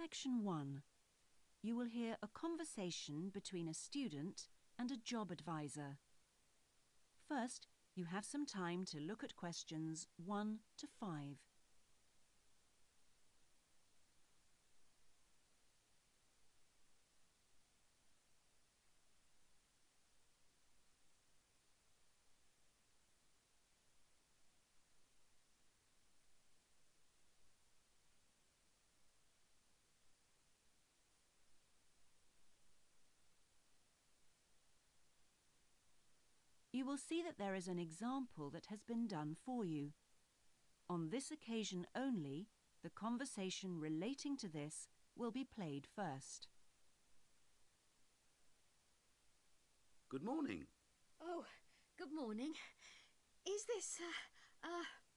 Section 1. You will hear a conversation between a student and a job advisor. First, you have some time to look at questions 1 to 5. You will see that there is an example that has been done for you. On this occasion only, the conversation relating to this will be played first. Good morning. Oh, good morning. Is this,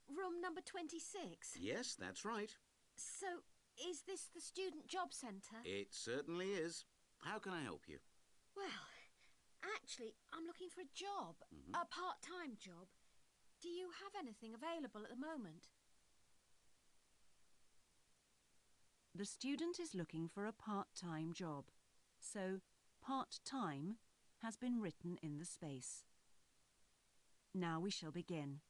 room number 26? Yes, that's right. So, is this the Student Job Centre? It certainly is. How can I help you? Well, actually, I'm looking for a job, a part-time job. Do you have anything available at the moment? The student is looking for a part-time job, so part-time has been written in the space. Now we shall begin.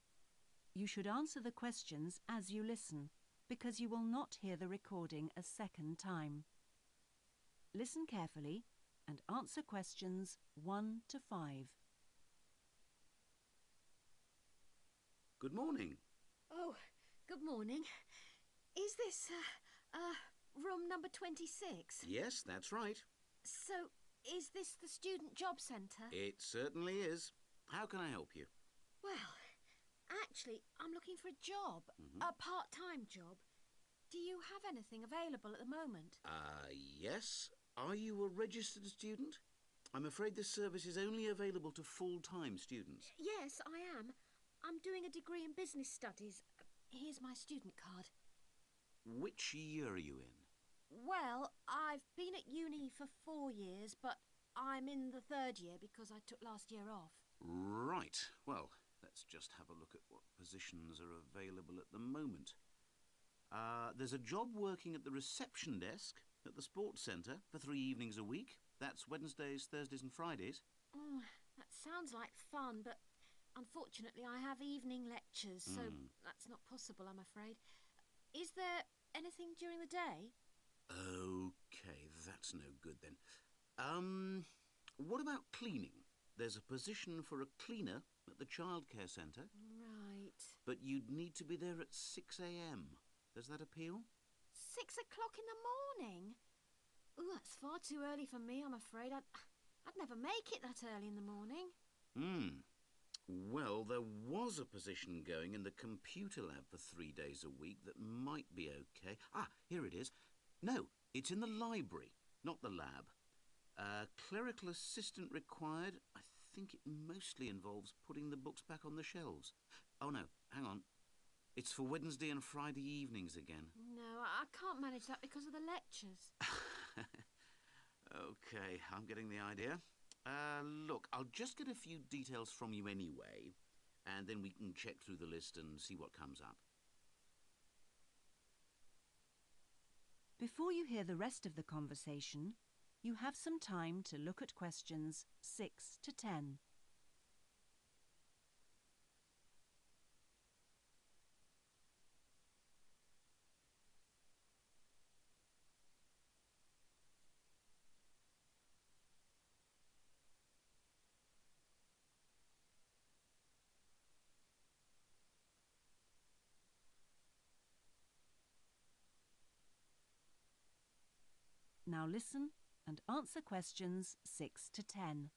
You should answer the questions as you listen, because you will not hear the recording a second time. Listen carefully and answer questions 1 to 5. Good morning. Oh, good morning. Is this, room number 26? Yes, that's right. So, is this the Student Job Centre? It certainly is. How can I help you? Well, actually, I'm looking for a job, a part-time job. Do you have anything available at the moment? Yes. Are you a registered student? I'm afraid this service is only available to full-time students. Yes, I am. I'm doing a degree in business studies. Here's my student card. Which year are you in? Well, I've been at uni for 4 years, but I'm in the 3rd year because I took last year off. Right. Well, let's just have a look at what positions are available at the moment. There's a job working at the reception desk at the sports centre for 3 evenings a week. That's Wednesdays, Thursdays and Fridays. That sounds like fun, but unfortunately I have evening lectures, so that's not possible, I'm afraid. Is there anything during the day? OK, that's no good then. What about cleaning? There's a position for a cleaner at the childcare centre. Right. But you'd need to be there at 6 a.m. Does that appeal? 6 o'clock in the morning? Ooh, that's far too early for me, I'm afraid. I'd never make it that early in the morning. Well, there was a position going in the computer lab for 3 days a week that might be OK. Here it is. No, it's in the library, not the lab. Clerical assistant required. I think it mostly involves putting the books back on the shelves. Oh, no, hang on. It's for Wednesday and Friday evenings again. No, I can't manage that because of the lectures. OK, I'm getting the idea. Look, I'll just get a few details from you anyway, and then we can check through the list and see what comes up. Before you hear the rest of the conversation, you have some time to look at questions 6 to 10. Now listen and answer questions 6 to 10.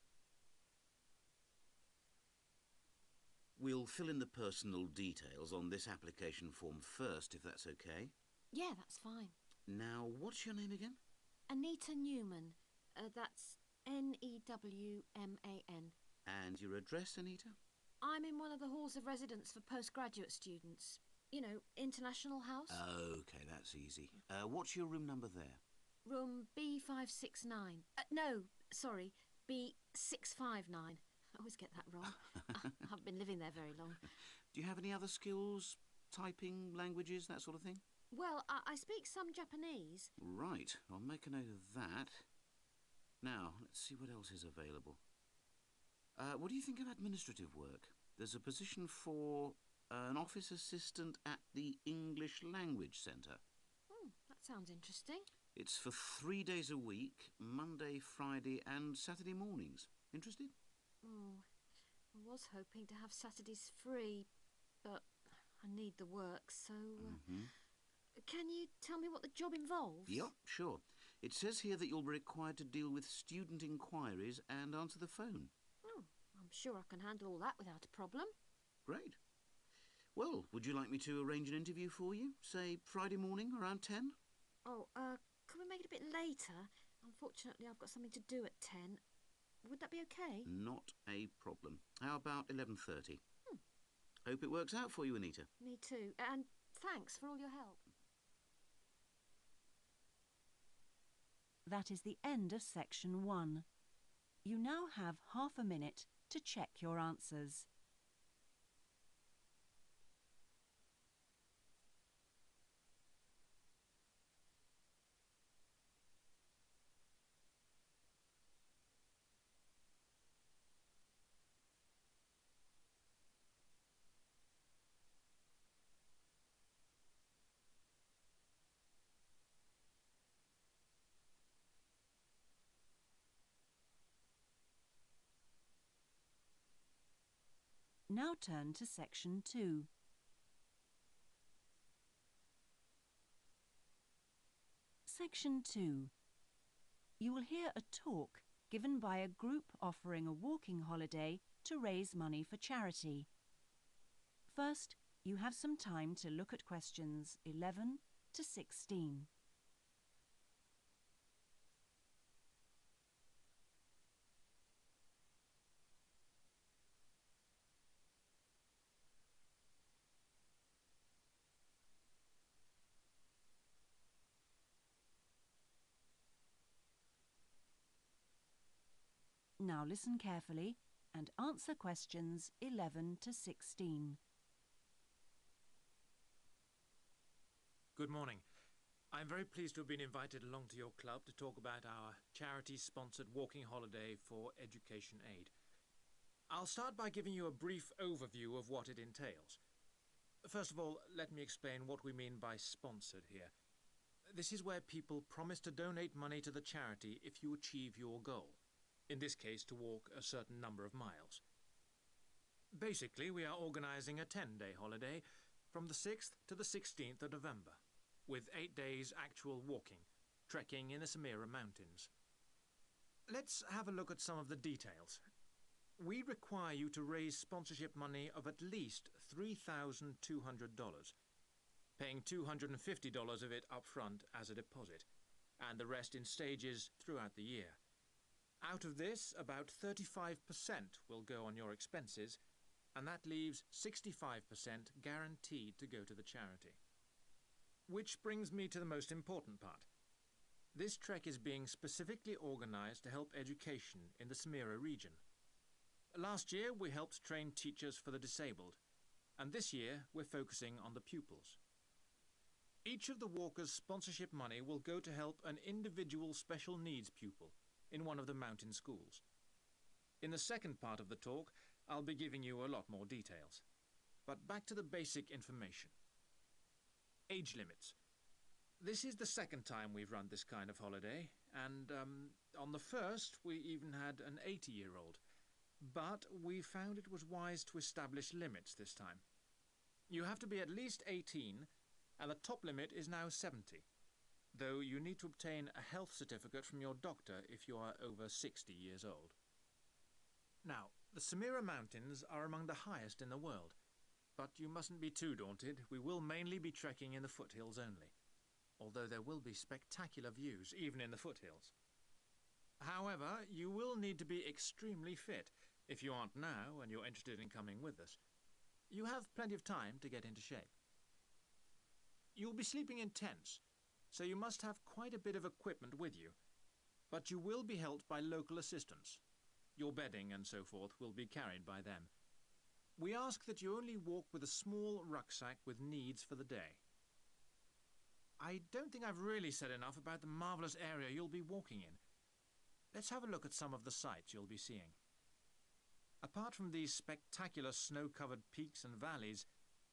We'll fill in the personal details on this application form first, if that's OK. Yeah, that's fine. Now, what's your name again? Anita Newman. That's Newman. And your address, Anita? I'm in one of the halls of residence for postgraduate students. You know, International House. OK, that's easy. What's your room number there? Room B569. No, sorry, B659. I always get that wrong. I haven't been living there very long. Do you have any other skills? Typing, languages, that sort of thing? Well, I speak some Japanese. Right, I'll make a note of that. Now, let's see what else is available. What do you think of administrative work? There's a position for an office assistant at the English Language Centre. That sounds interesting. It's for 3 days a week, Monday, Friday and Saturday mornings. Interested? Oh, I was hoping to have Saturdays free, but I need the work, so... Can you tell me what the job involves? Yep, sure. It says here that you'll be required to deal with student inquiries and answer the phone. Oh, I'm sure I can handle all that without a problem. Great. Well, would you like me to arrange an interview for you? Say Friday morning around 10? Oh, could we make it a bit later? Unfortunately, I've got something to do at 10. Would that be okay? Not a problem. How about 11:30? Hope it works out for you, Anita. Me too. And thanks for all your help. That is the end of section 1. You now have half a minute to check your answers. Now turn to section 2. Section 2. You will hear a talk given by a group offering a walking holiday to raise money for charity. First, you have some time to look at questions 11 to 16. Now listen carefully and answer questions 11 to 16. Good morning. I'm very pleased to have been invited along to your club to talk about our charity-sponsored walking holiday for education aid. I'll start by giving you a brief overview of what it entails. First of all, let me explain what we mean by sponsored here. This is where people promise to donate money to the charity if you achieve your goal. In this case, to walk a certain number of miles. Basically, we are organising a 10-day holiday from the 6th to the 16th of November, with 8 days actual walking, trekking in the Samira Mountains. Let's have a look at some of the details. We require you to raise sponsorship money of at least $3,200, paying $250 of it up front as a deposit, and the rest in stages throughout the year. Out of this, about 35% will go on your expenses, and that leaves 65% guaranteed to go to the charity. Which brings me to the most important part. This trek is being specifically organised to help education in the Samira region. Last year, we helped train teachers for the disabled, and this year we're focusing on the pupils. Each of the walkers' sponsorship money will go to help an individual special needs pupil in one of the mountain schools. In the second part of the talk, I'll be giving you a lot more details. But back to the basic information. Age limits. This is the second time we've run this kind of holiday, and on the first we even had an 80-year-old. But we found it was wise to establish limits this time. You have to be at least 18, and the top limit is now 70. Though you need to obtain a health certificate from your doctor if you are over 60 years old. Now, the Samira Mountains are among the highest in the world, but you mustn't be too daunted. We will mainly be trekking in the foothills only, although there will be spectacular views even in the foothills. However, you will need to be extremely fit if you aren't now and you're interested in coming with us. You have plenty of time to get into shape. You'll be sleeping in tents, so you must have quite a bit of equipment with you, but you will be helped by local assistants. Your bedding and so forth will be carried by them. We ask that you only walk with a small rucksack with needs for the day. I don't think I've really said enough about the marvellous area you'll be walking in. Let's have a look at some of the sights you'll be seeing. Apart from these spectacular snow-covered peaks and valleys,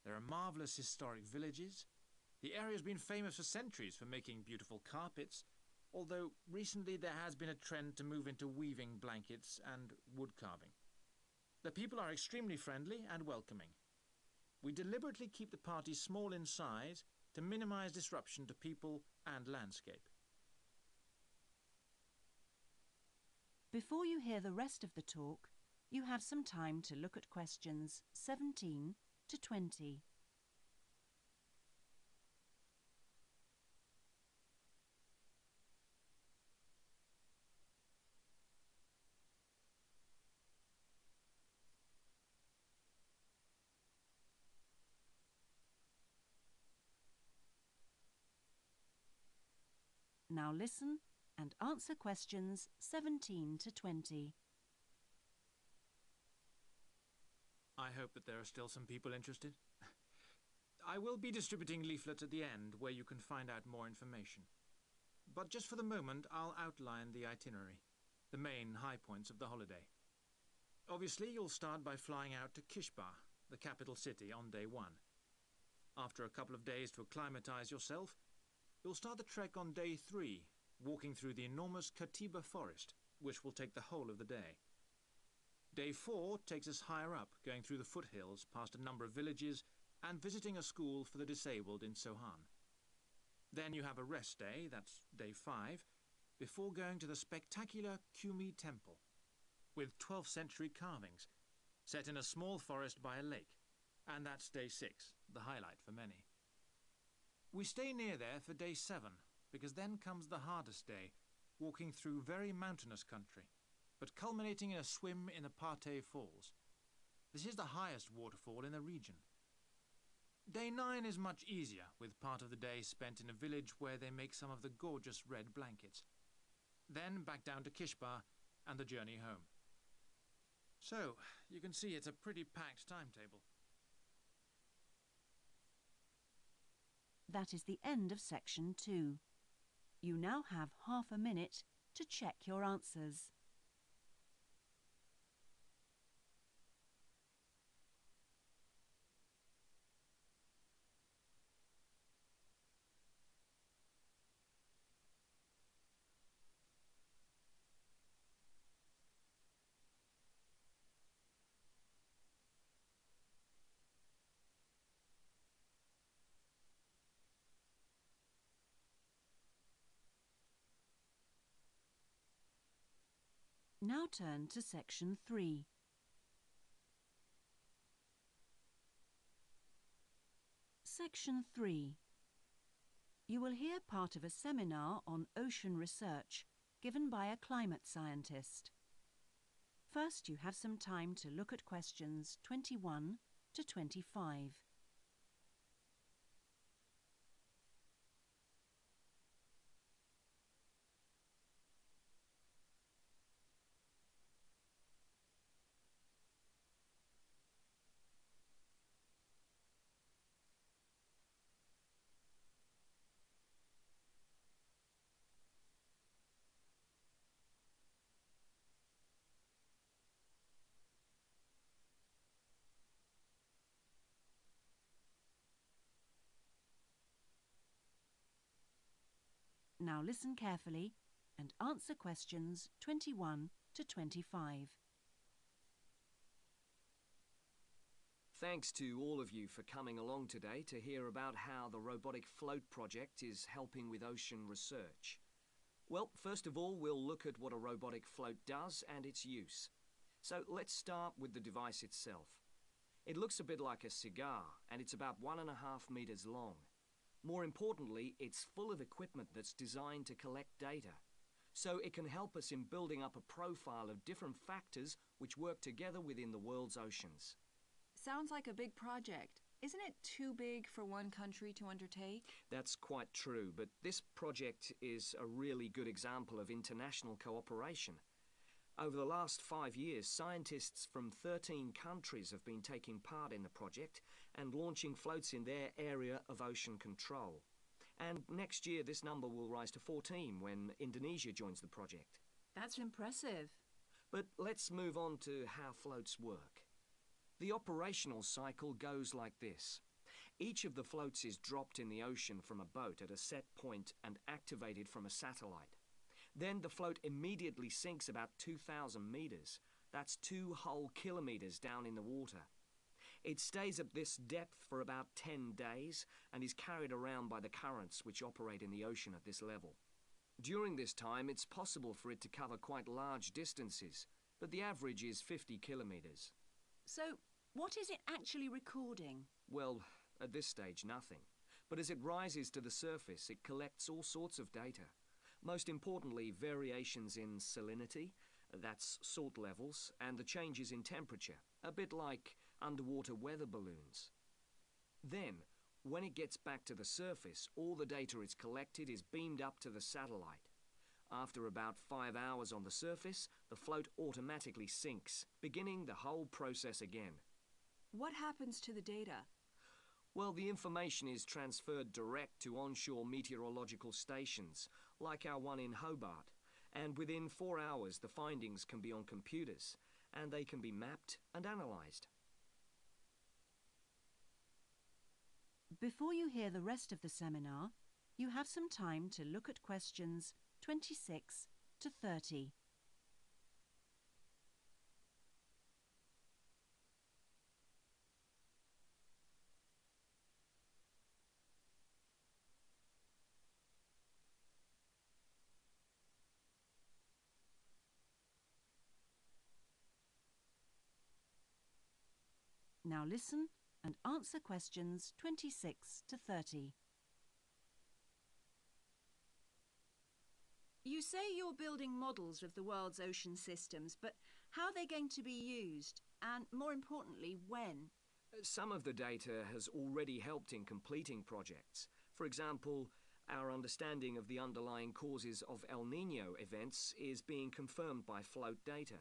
there are marvellous historic villages. The area has been famous for centuries for making beautiful carpets, although recently there has been a trend to move into weaving blankets and wood carving. The people are extremely friendly and welcoming. We deliberately keep the party small in size to minimise disruption to people and landscape. Before you hear the rest of the talk, you have some time to look at questions 17 to 20. Now listen and answer questions 17 to 20. I hope that there are still some people interested. I will be distributing leaflets at the end where you can find out more information. But just for the moment, I'll outline the itinerary, the main high points of the holiday. Obviously, you'll start by flying out to Kishbar, the capital city, on day 1. After a couple of days to acclimatise yourself, you'll start the trek on day 3, walking through the enormous Katiba forest, which will take the whole of the day. Day 4 takes us higher up, going through the foothills, past a number of villages, and visiting a school for the disabled in Sohan. Then you have a rest day, that's day 5, before going to the spectacular Kumi Temple, with 12th century carvings, set in a small forest by a lake, and that's day 6, the highlight for many. We stay near there for day 7, because then comes the hardest day, walking through very mountainous country, but culminating in a swim in the Pate Falls. This is the highest waterfall in the region. Day 9 is much easier, with part of the day spent in a village where they make some of the gorgeous red blankets. Then back down to Kishbar and the journey home. So, you can see it's a pretty packed timetable. That is the end of section 2. You now have half a minute to check your answers. Now turn to section 3. Section 3. You will hear part of a seminar on ocean research given by a climate scientist. First, you have some time to look at questions 21 to 25. Now listen carefully and answer questions 21 to 25. Thanks to all of you for coming along today to hear about how the robotic float project is helping with ocean research. Well, first of all, we'll look at what a robotic float does and its use. So let's start with the device itself. It looks a bit like a cigar, and it's about 1.5 meters long. More importantly, it's full of equipment that's designed to collect data. So it can help us in building up a profile of different factors which work together within the world's oceans. Sounds like a big project. Isn't it too big for one country to undertake? That's quite true, but this project is a really good example of international cooperation. Over the last 5 years, scientists from 13 countries have been taking part in the project and launching floats in their area of ocean control. And next year this number will rise to 14 when Indonesia joins the project. That's impressive. But let's move on to how floats work. The operational cycle goes like this. Each of the floats is dropped in the ocean from a boat at a set point and activated from a satellite. Then the float immediately sinks about 2,000 meters. That's 2 whole kilometers down in the water. It stays at this depth for about 10 days and is carried around by the currents which operate in the ocean at this level. During this time, it's possible for it to cover quite large distances, but the average is 50 kilometers. So, what is it actually recording? Well, at this stage, nothing. But as it rises to the surface, it collects all sorts of data. Most importantly, variations in salinity, that's salt levels, and the changes in temperature, a bit like underwater weather balloons. Then, when it gets back to the surface, all the data it's collected is beamed up to the satellite. After about 5 hours on the surface, the float automatically sinks, beginning the whole process again. What happens to the data? Well, the information is transferred direct to onshore meteorological stations, like our one in Hobart, and within 4 hours the findings can be on computers, and they can be mapped and analysed. Before you hear the rest of the seminar, you have some time to look at questions 26 to 30. Now listen and answer questions 26 to 30. You say you're building models of the world's ocean systems, but how are they going to be used? And more importantly, when? Some of the data has already helped in completing projects. For example, our understanding of the underlying causes of El Niño events is being confirmed by float data.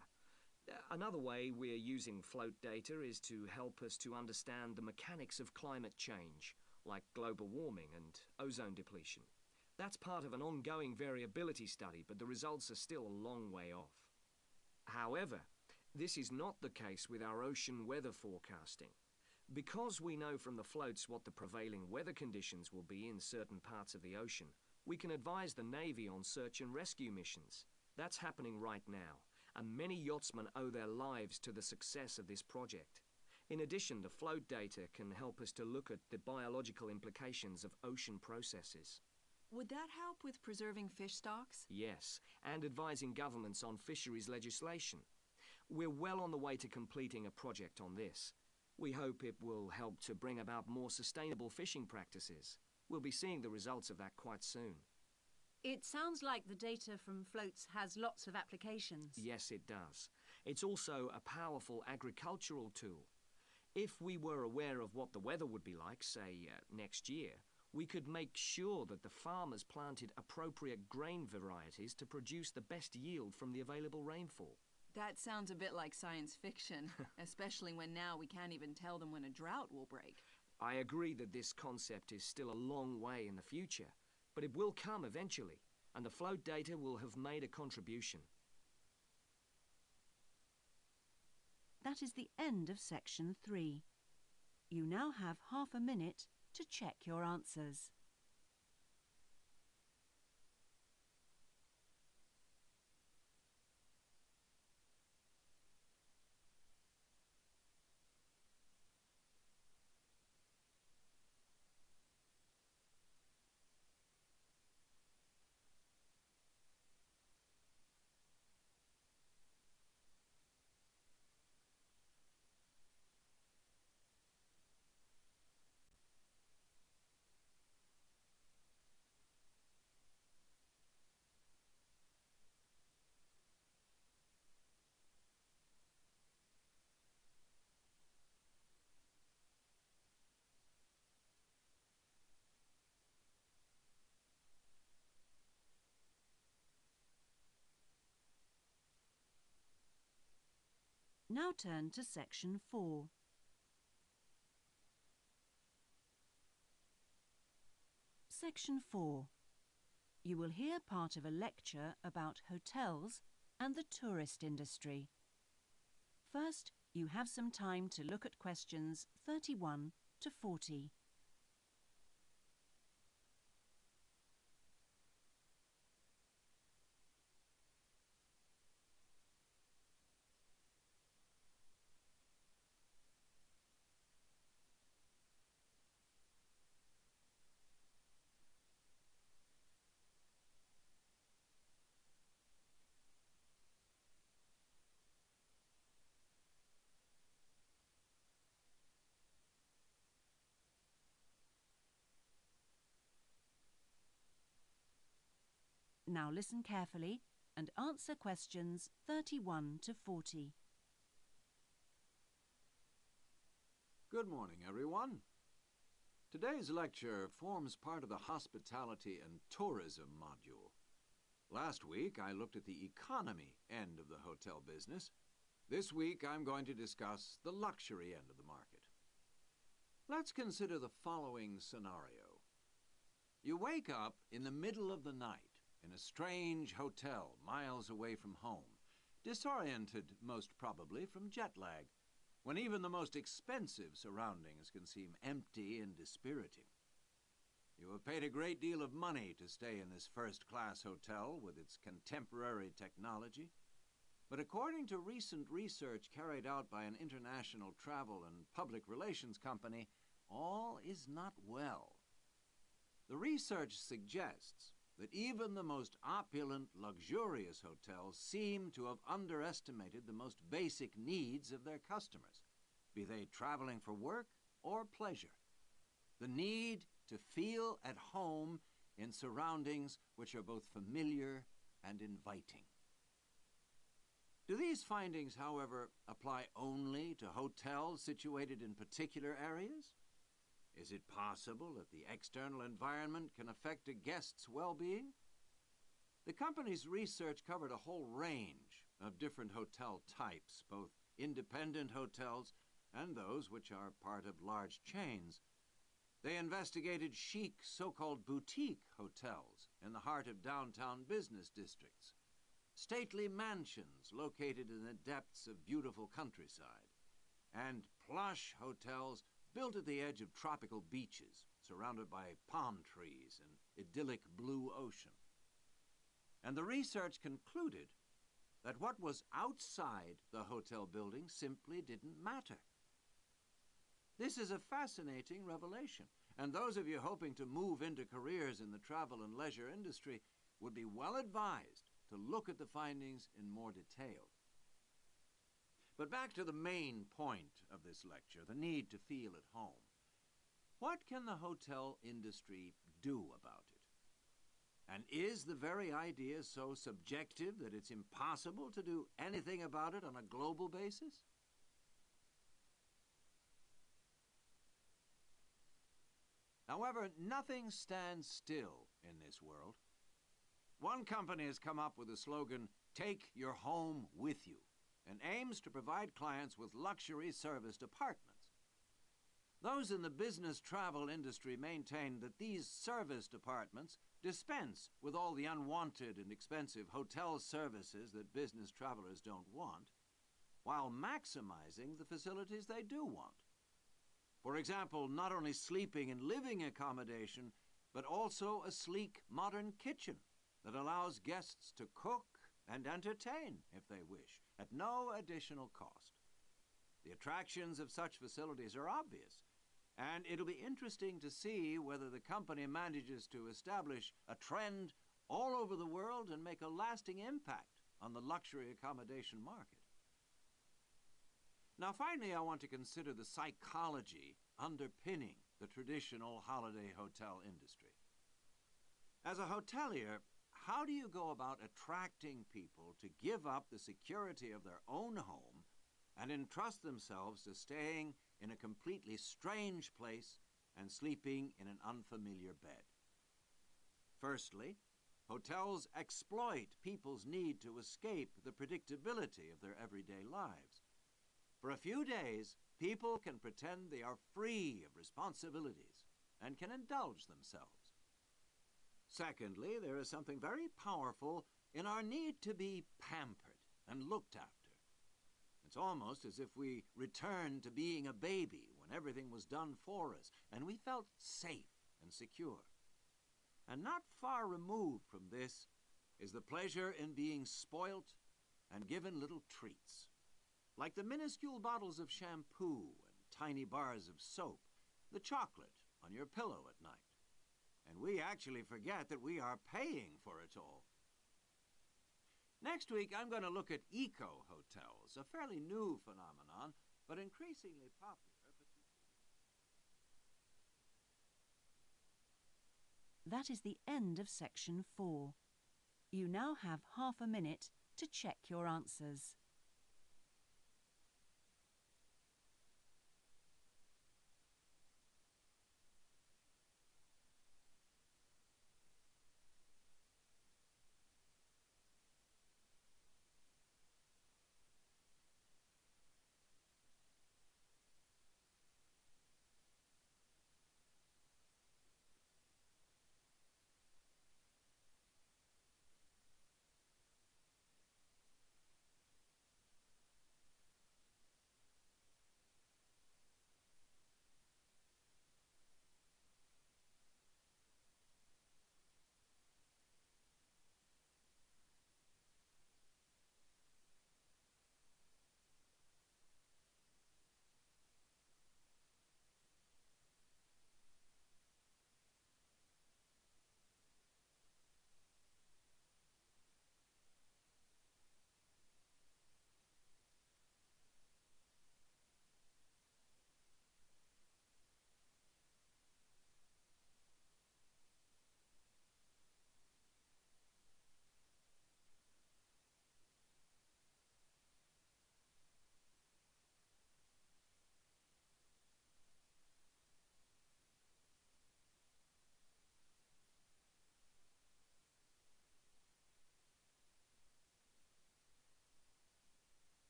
Another way we're using float data is to help us to understand the mechanics of climate change, like global warming and ozone depletion. That's part of an ongoing variability study, but the results are still a long way off. However, this is not the case with our ocean weather forecasting. Because we know from the floats what the prevailing weather conditions will be in certain parts of the ocean, we can advise the Navy on search and rescue missions. That's happening right now, and many yachtsmen owe their lives to the success of this project. In addition, the float data can help us to look at the biological implications of ocean processes. Would that help with preserving fish stocks? Yes, and advising governments on fisheries legislation. We're well on the way to completing a project on this. We hope it will help to bring about more sustainable fishing practices. We'll be seeing the results of that quite soon. It sounds like the data from floats has lots of applications. Yes, it does. It's also a powerful agricultural tool. If we were aware of what the weather would be like, say, next year, we could make sure that the farmers planted appropriate grain varieties to produce the best yield from the available rainfall. That sounds a bit like science fiction, especially when now we can't even tell them when a drought will break. I agree that this concept is still a long way in the future, but it will come eventually, and the float data will have made a contribution. That is the end of section 3. You now have half a minute to check your answers. Now turn to section 4. Section 4. You will hear part of a lecture about hotels and the tourist industry. First, you have some time to look at questions 31 to 40. Now listen carefully and answer questions 31 to 40. Good morning, everyone. Today's lecture forms part of the Hospitality and Tourism module. Last week, I looked at the economy end of the hotel business. This week, I'm going to discuss the luxury end of the market. Let's consider the following scenario. You wake up in the middle of the night in a strange hotel miles away from home, disoriented most probably from jet lag, when even the most expensive surroundings can seem empty and dispiriting. You have paid a great deal of money to stay in this first-class hotel with its contemporary technology, but according to recent research carried out by an international travel and public relations company, all is not well. The research suggests that even the most opulent, luxurious hotels seem to have underestimated the most basic needs of their customers, be they traveling for work or pleasure. The need to feel at home in surroundings which are both familiar and inviting. Do these findings, however, apply only to hotels situated in particular areas? Is it possible that the external environment can affect a guest's well-being? The company's research covered a whole range of different hotel types, both independent hotels and those which are part of large chains. They investigated chic, so-called boutique hotels in the heart of downtown business districts, stately mansions located in the depths of beautiful countryside, and plush hotels built at the edge of tropical beaches, surrounded by palm trees and idyllic blue ocean. And the research concluded that what was outside the hotel building simply didn't matter. This is a fascinating revelation, and those of you hoping to move into careers in the travel and leisure industry would be well advised to look at the findings in more detail. But back to the main point of this lecture, the need to feel at home. What can the hotel industry do about it? And is the very idea so subjective that it's impossible to do anything about it on a global basis? However, nothing stands still in this world. One company has come up with the slogan, "Take your home with you," and aims to provide clients with luxury serviced apartments. Those in the business travel industry maintain that these serviced apartments dispense with all the unwanted and expensive hotel services that business travelers don't want, while maximizing the facilities they do want. For example, not only sleeping and living accommodation, but also a sleek modern kitchen that allows guests to cook and entertain, if they wish, at no additional cost. The attractions of such facilities are obvious, and it'll be interesting to see whether the company manages to establish a trend all over the world and make a lasting impact on the luxury accommodation market. Now, finally, I want to consider the psychology underpinning the traditional holiday hotel industry. As a hotelier, how do you go about attracting people to give up the security of their own home and entrust themselves to staying in a completely strange place and sleeping in an unfamiliar bed? Firstly, hotels exploit people's need to escape the predictability of their everyday lives. For a few days, people can pretend they are free of responsibilities and can indulge themselves. Secondly, there is something very powerful in our need to be pampered and looked after. It's almost as if we returned to being a baby when everything was done for us and we felt safe and secure. And not far removed from this is the pleasure in being spoilt and given little treats, like the minuscule bottles of shampoo and tiny bars of soap, the chocolate on your pillow at night. And we actually forget that we are paying for it all. Next week, I'm going to look at eco-hotels, a fairly new phenomenon, but increasingly popular. That is the end of section 4. You now have half a minute to check your answers.